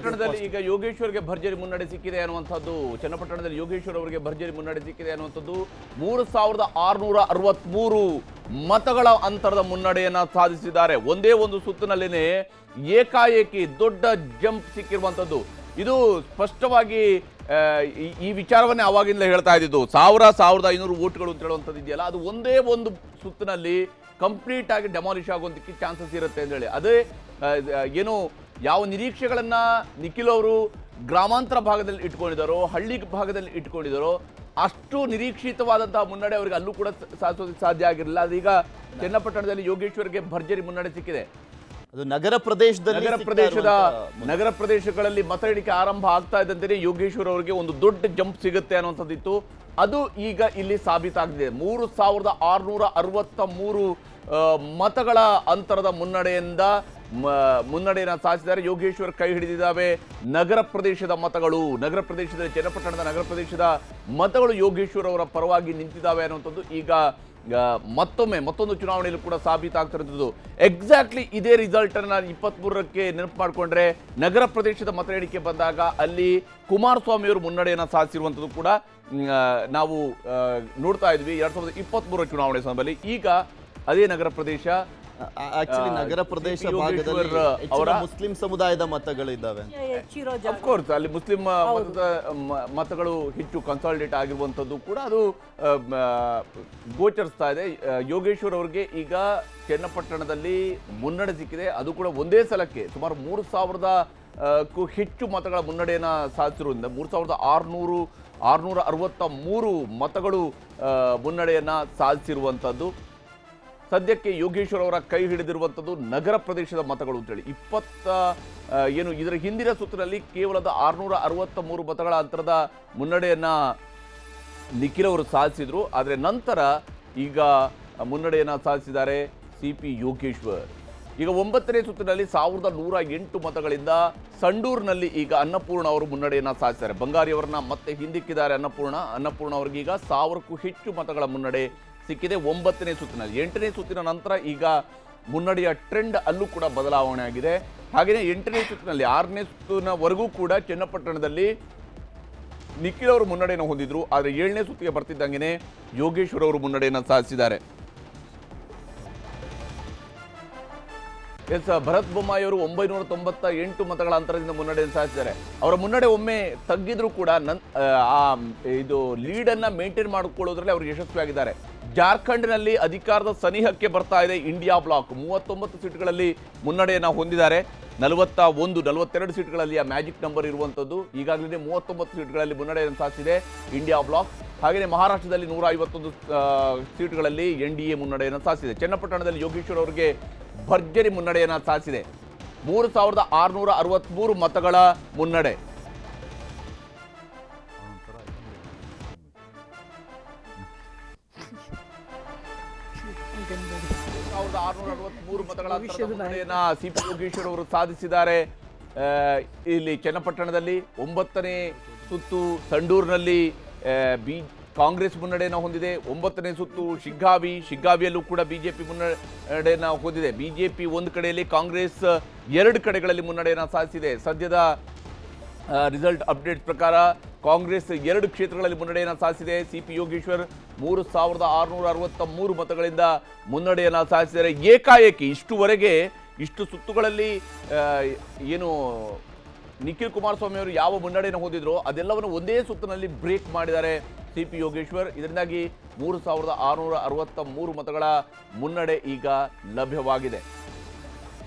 ಚನ್ನಪಟ್ಟಣದಲ್ಲಿ ಈಗ ಯೋಗೇಶ್ವರ್ಗೆ ಭರ್ಜರಿ ಮುನ್ನಡೆ ಸಿಕ್ಕಿದೆ ಅನ್ನುವಂಥದ್ದು. ಚನ್ನಪಟ್ಟಣದಲ್ಲಿ ಯೋಗೇಶ್ವರ್ ಅವರಿಗೆ ಭರ್ಜರಿ ಮುನ್ನಡೆ ಸಿಕ್ಕಿದೆ ಅನ್ನುವಂಥದ್ದು. 3663 ಮತಗಳ ಅಂತರದ ಮುನ್ನಡೆಯನ್ನ ಸಾಧಿಸಿದ್ದಾರೆ. ಒಂದೇ ಒಂದು ಸುತ್ತಿನಲ್ಲೇನೆ ಏಕಾಏಕಿ ದೊಡ್ಡ ಜಂಪ್ ಸಿಕ್ಕಿರುವಂಥದ್ದು. ಇದು ಸ್ಪಷ್ಟವಾಗಿ ಈ ವಿಚಾರವನ್ನೇ ಆವಾಗಿಂದಲೇ ಹೇಳ್ತಾ ಇದ್ದಿದ್ದು. 1500 ವೋಟ್ಗಳು ಅಂತ ಹೇಳುವಂಥದ್ದು ಇದೆಯಲ್ಲ, ಅದು ಒಂದೇ ಒಂದು ಸುತ್ತಿನಲ್ಲಿ ಕಂಪ್ಲೀಟ್ ಆಗಿ ಡೆಮಾಲಿಷ್ ಆಗುವಂತಕ್ಕೆ ಚಾನ್ಸಸ್ ಇರುತ್ತೆ ಅಂತ ಹೇಳಿ. ಅದೇ ಏನು ಯಾವ ನಿರೀಕ್ಷೆಗಳನ್ನ ನಿಖಿಲ್ ಅವರು ಗ್ರಾಮಾಂತರ ಭಾಗದಲ್ಲಿ ಇಟ್ಕೊಂಡಿದ್ದಾರೋ, ಹಳ್ಳಿ ಭಾಗದಲ್ಲಿ ಇಟ್ಕೊಂಡಿದ್ದಾರೋ, ಅಷ್ಟು ನಿರೀಕ್ಷಿತವಾದಂತಹ ಮುನ್ನಡೆ ಅವರಿಗೆ ಅಲ್ಲೂ ಕೂಡ ಸಾಧಿಸೋದಕ್ಕೆ ಸಾಧ್ಯ ಆಗಿರಲಿಲ್ಲ. ಅದೀಗ ಚನ್ನಪಟ್ಟಣದಲ್ಲಿ ಯೋಗೇಶ್ವರ್ಗೆ ಭರ್ಜರಿ ಮುನ್ನಡೆ ಸಿಕ್ಕಿದೆ. ಅದು ನಗರ ಪ್ರದೇಶಗಳಲ್ಲಿ ಮತ ಎಣಿಕೆ ಆರಂಭ ಆಗ್ತಾ ಇದ್ದಂತೆ ಯೋಗೇಶ್ವರ್ ಅವರಿಗೆ ಒಂದು ದೊಡ್ಡ ಜಂಪ್ ಸಿಗುತ್ತೆ ಅನ್ನುವಂಥದ್ದಿತ್ತು. ಅದು ಈಗ ಇಲ್ಲಿ ಸಾಬೀತಾಗಿದೆ. 3663 ಮತಗಳ ಅಂತರದ ಮುನ್ನಡೆಯನ್ನ ಸಾಧಿಸಿದ್ದಾರೆ. ಯೋಗೇಶ್ವರ್ ಕೈ ಹಿಡಿದಿದ್ದಾವೆ ನಗರ ಪ್ರದೇಶದ ಮತಗಳು. ಚನ್ನಪಟ್ಟಣದ ನಗರ ಪ್ರದೇಶದ ಮತಗಳು ಯೋಗೇಶ್ವರ್ ಅವರ ಪರವಾಗಿ ನಿಂತಿದ್ದಾವೆ ಅನ್ನುವಂಥದ್ದು ಈಗ ಮತ್ತೊಂದು ಚುನಾವಣೆಯಲ್ಲೂ ಕೂಡ ಸಾಬೀತಾಗ್ತಿರೋದು. ಎಕ್ಸಾಕ್ಟ್ಲಿ ಇದೇ ರಿಸಲ್ಟ್ ಅನ್ನ 23ಕ್ಕೆ ನೆನಪು ಮಾಡಿಕೊಂಡ್ರೆ ನಗರ ಪ್ರದೇಶದ ಮತ ಎಣಿಕೆ ಬಂದಾಗ ಅಲ್ಲಿ ಕುಮಾರಸ್ವಾಮಿ ಅವರು ಮುನ್ನಡೆಯನ್ನ ಸಾಧಿಸಿರುವಂಥದ್ದು ಕೂಡ ನಾವು ನೋಡ್ತಾ ಇದ್ವಿ 2023 ಚುನಾವಣೆ ಸಮಯದಲ್ಲಿ. ಈಗ ಅದೇ ನಗರ ಪ್ರದೇಶ, ಆಕ್ಚುಲಿ ನಗರ ಪ್ರದೇಶ ಭಾಗದಲ್ಲಿ ಮುಸ್ಲಿಂ ಸಮುದಾಯದ ಮತಗಳಿದ್ದಾವೆ. ಅಫ್ಕೋರ್ಸ್ ಅಲ್ಲಿ ಮುಸ್ಲಿಂ ಮತಗಳು ಹೆಚ್ಚು ಕನ್ಸಾಲಿಡೇಟ್ ಆಗಿರುವಂಥದ್ದು ಕೂಡ ಅದು ಗೋಚರಿಸ್ತಾ ಇದೆ. ಯೋಗೇಶ್ವರ್ ಅವರಿಗೆ ಈಗ ಚನ್ನಪಟ್ಟಣದಲ್ಲಿ ಮುನ್ನಡೆ ಸಿಕ್ಕಿದೆ. ಅದು ಕೂಡ ಒಂದೇ ಸಲಕ್ಕೆ ಸುಮಾರು 3000ಕ್ಕೂ ಹೆಚ್ಚು ಮತಗಳ ಮುನ್ನಡೆಯನ್ನ ಸಾಧಿಸಿರುವುದರಿಂದ 3663 ಮತಗಳು ಮುನ್ನಡೆಯನ್ನ ಸಾಧಿಸಿರುವಂಥದ್ದು. ಸದ್ಯಕ್ಕೆ ಯೋಗೇಶ್ವರ್ ಅವರ ಕೈ ಹಿಡಿದಿರುವಂಥದ್ದು ನಗರ ಪ್ರದೇಶದ ಮತಗಳು ಅಂತೇಳಿ. ಇದರ ಹಿಂದಿನ ಸುತ್ತಿನಲ್ಲಿ ಕೇವಲದ 663 ಮತಗಳ ಅಂತರದ ಮುನ್ನಡೆಯನ್ನ ನಿಖಿಲ್ ಅವರು ಸಾಧಿಸಿದ್ರು. ಆದರೆ ನಂತರ ಈಗ ಮುನ್ನಡೆಯನ್ನ ಸಾಧಿಸಿದ್ದಾರೆ CP ಯೋಗೇಶ್ವರ್. ಈಗ 9ನೇ ಸುತ್ತಿನಲ್ಲಿ 1108 ಮತಗಳಿಂದ ಸಂಡೂರಿನಲ್ಲಿ ಈಗ ಅನ್ನಪೂರ್ಣ ಅವರು ಮುನ್ನಡೆಯನ್ನ ಸಾಧಿಸಿದ್ದಾರೆ. ಬಂಗಾರಿ ಅವರನ್ನ ಮತ್ತೆ ಹಿಂದಿಕ್ಕಿದ್ದಾರೆ ಅನ್ನಪೂರ್ಣ ಅವರಿಗೆ ಈಗ 1000ಕ್ಕೂ ಹೆಚ್ಚು ಮತಗಳ ಮುನ್ನಡೆ ಸಿಕ್ಕಿದೆ 9ನೇ ಸುತ್ತಿನಲ್ಲಿ. 8ನೇ ಸುತ್ತಿನ ನಂತರ ಈಗ ಮುನ್ನಡೆಯ ಟ್ರೆಂಡ್ ಅಲ್ಲೂ ಕೂಡ ಬದಲಾವಣೆ ಆಗಿದೆ. ಹಾಗೆಯೇ 8ನೇ ಸುತ್ತಿನಲ್ಲಿ 6ನೇ ಸುತ್ತಿನವರೆಗೂ ಕೂಡ ಚನ್ನಪಟ್ಟಣದಲ್ಲಿ ನಿಖಿಲ್ ಅವರು ಮುನ್ನಡೆಯನ್ನು ಹೊಂದಿದ್ರು. ಆದರೆ 7ನೇ ಸುತ್ತಿಗೆ ಬರ್ತಿದ್ದಂಗೆ ಯೋಗೇಶ್ವರ್ ಅವರು ಮುನ್ನಡೆಯನ್ನು ಸಾಧಿಸಿದ್ದಾರೆ. ಭರತ್ ಬೊಮ್ಮಾಯಿ ಅವರು 998 ಮತಗಳ ಅಂತರದಿಂದ ಮುನ್ನಡೆಯನ್ನು ಸಾಧಿಸಿದ್ದಾರೆ. ಅವರ ಮುನ್ನಡೆ ಒಮ್ಮೆ ತಗ್ಗಿದ್ರು ಕೂಡ ಇದು ಲೀಡನ್ನ ಮೇಂಟೈನ್ ಮಾಡಿಕೊಳ್ಳೋದ್ರಲ್ಲಿ ಅವರು ಯಶಸ್ವಿಯಾಗಿದ್ದಾರೆ. ಜಾರ್ಖಂಡ್ನಲ್ಲಿ ಅಧಿಕಾರದ ಸನಿಹಕ್ಕೆ ಬರ್ತಾ ಇದೆ ಇಂಡಿಯಾ ಬ್ಲಾಕ್. 39 ಸೀಟ್ಗಳಲ್ಲಿ ಮುನ್ನಡೆಯನ್ನು ಹೊಂದಿದ್ದಾರೆ. 42 ಸೀಟ್ಗಳಲ್ಲಿ ಆ ಮ್ಯಾಜಿಕ್ ನಂಬರ್ ಇರುವಂಥದ್ದು. ಈಗಾಗಲೇ 39 ಸೀಟ್ಗಳಲ್ಲಿ ಮುನ್ನಡೆಯನ್ನು ಸಾಧಿಸಿದೆ ಇಂಡಿಯಾ ಬ್ಲಾಕ್. ಹಾಗೆಯೇ ಮಹಾರಾಷ್ಟ್ರದಲ್ಲಿ 151 ಸೀಟ್ಗಳಲ್ಲಿ NDA ಮುನ್ನಡೆಯನ್ನು ಸಾಧಿಸಿದೆ. ಚನ್ನಪಟ್ಟಣದಲ್ಲಿ ಯೋಗೇಶ್ವರ್ ಅವರಿಗೆ ಭರ್ಜರಿ ಮುನ್ನಡೆಯನ್ನು ಸಾಧಿಸಿದೆ. 3663 ಮತಗಳ ಮುನ್ನಡೆ. ಮತಗಳ ಮುನ್ನಡೆಯನ್ನ CP ಯೋಗೇಶ್ವರ್ ಅವರು ಸಾಧಿಸಿದ್ದಾರೆ. ಇಲ್ಲಿ ಚನ್ನಪಟ್ಟಣದಲ್ಲಿ 9ನೇ ಸುತ್ತು ಸಂಡೂರಿನಲ್ಲಿ ಕಾಂಗ್ರೆಸ್ ಮುನ್ನಡೆಯನ್ನು ಹೊಂದಿದೆ. 9ನೇ ಸುತ್ತು ಶಿಗ್ಗಾವಿಯಲ್ಲೂ ಕೂಡ ಬಿಜೆಪಿ ಮುನ್ನಡೆಯನ್ನು ಹೊಂದಿದೆ. ಬಿಜೆಪಿ ಒಂದು ಕಡೆಯಲ್ಲಿ, ಕಾಂಗ್ರೆಸ್ 2 ಕಡೆಗಳಲ್ಲಿ ಮುನ್ನಡೆಯನ್ನು ಸಾಧಿಸಿದೆ. ಸದ್ಯದ ರಿಸಲ್ಟ್ ಅಪ್ಡೇಟ್ ಪ್ರಕಾರ ಕಾಂಗ್ರೆಸ್ 2 ಕ್ಷೇತ್ರಗಳಲ್ಲಿ ಮುನ್ನಡೆಯನ್ನು ಸಾಧಿಸಿದೆ. CP ಯೋಗೇಶ್ವರ್ 3663 ಮತಗಳಿಂದ ಮುನ್ನಡೆಯನ್ನು ಸಾಧಿಸಿದ್ದಾರೆ. ಏಕಾಏಕಿ ಇಷ್ಟು ಸುತ್ತುಗಳಲ್ಲಿ ಏನು ನಿಖಿಲ್ ಕುಮಾರಸ್ವಾಮಿ ಅವರು ಯಾವ ಮುನ್ನಡೆಯನ್ನು ಹೊಂದಿದ್ರು ಅದೆಲ್ಲವನ್ನು ಒಂದೇ ಸುತ್ತಿನಲ್ಲಿ ಬ್ರೇಕ್ ಮಾಡಿದ್ದಾರೆ CP ಯೋಗೇಶ್ವರ್. ಇದರಿಂದಾಗಿ 3663 ಮತಗಳ ಮುನ್ನಡೆ ಈಗ ಲಭ್ಯವಾಗಿದೆ.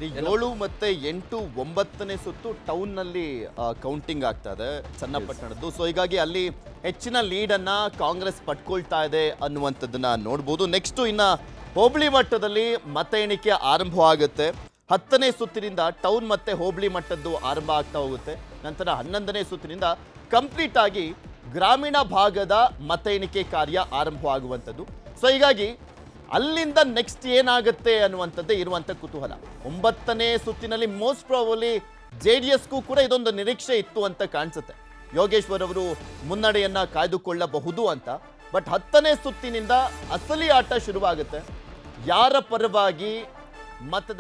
7 ಮತ್ತೆ 8, 9ನೇ ಸುತ್ತು ಟೌನ್ ನಲ್ಲಿ ಕೌಂಟಿಂಗ್ ಆಗ್ತಾ ಇದೆ ಚನ್ನಪಟ್ಟಣದ್ದು. ಸೊ ಹೀಗಾಗಿ ಅಲ್ಲಿ ಹೆಚ್ಚಿನ ಲೀಡ್ ಅನ್ನ ಕಾಂಗ್ರೆಸ್ ಪಡ್ಕೊಳ್ತಾ ಇದೆ ಅನ್ನುವಂಥದ್ದನ್ನ ನೋಡ್ಬೋದು. ನೆಕ್ಸ್ಟ್ ಇನ್ನ ಹೋಬಳಿ ಮಟ್ಟದಲ್ಲಿ ಮತ ಎಣಿಕೆ ಆರಂಭವಾಗುತ್ತೆ. 10ನೇ ಸುತ್ತಿನಿಂದ ಟೌನ್ ಮತ್ತೆ ಹೋಬಳಿ ಮಟ್ಟದ್ದು ಆರಂಭ ಆಗ್ತಾ ಹೋಗುತ್ತೆ. ನಂತರ 11ನೇ ಸುತ್ತಿನಿಂದ ಕಂಪ್ಲೀಟ್ ಆಗಿ ಗ್ರಾಮೀಣ ಭಾಗದ ಮತ ಎಣಿಕೆ ಕಾರ್ಯ ಆರಂಭವಾಗುವಂಥದ್ದು. ಸೊ ಹೀಗಾಗಿ ಅಲ್ಲಿಂದ ನೆಕ್ಸ್ಟ್ ಏನಾಗುತ್ತೆ ಅನ್ನುವಂಥದ್ದೇ ಇರುವಂಥ ಕುತೂಹಲ. 9ನೇ ಸುತ್ತಿನಲ್ಲಿ ಮೋಸ್ಟ್ ಪ್ರಾಬಬ್ಲಿ JDSಗೂ ಕೂಡ ಇದೊಂದು ನಿರೀಕ್ಷೆ ಇತ್ತು ಅಂತ ಕಾಣಿಸುತ್ತೆ. ಯೋಗೇಶ್ವರ್ ಅವರು ಮುನ್ನಡೆಯನ್ನ ಕಾಯ್ದುಕೊಳ್ಳಬಹುದು ಅಂತ. ಬಟ್ 10ನೇ ಸುತ್ತಿನಿಂದ ಅಸಲಿ ಆಟ ಶುರುವಾಗುತ್ತೆ. ಯಾರ ಪರವಾಗಿ ಮತದಾರ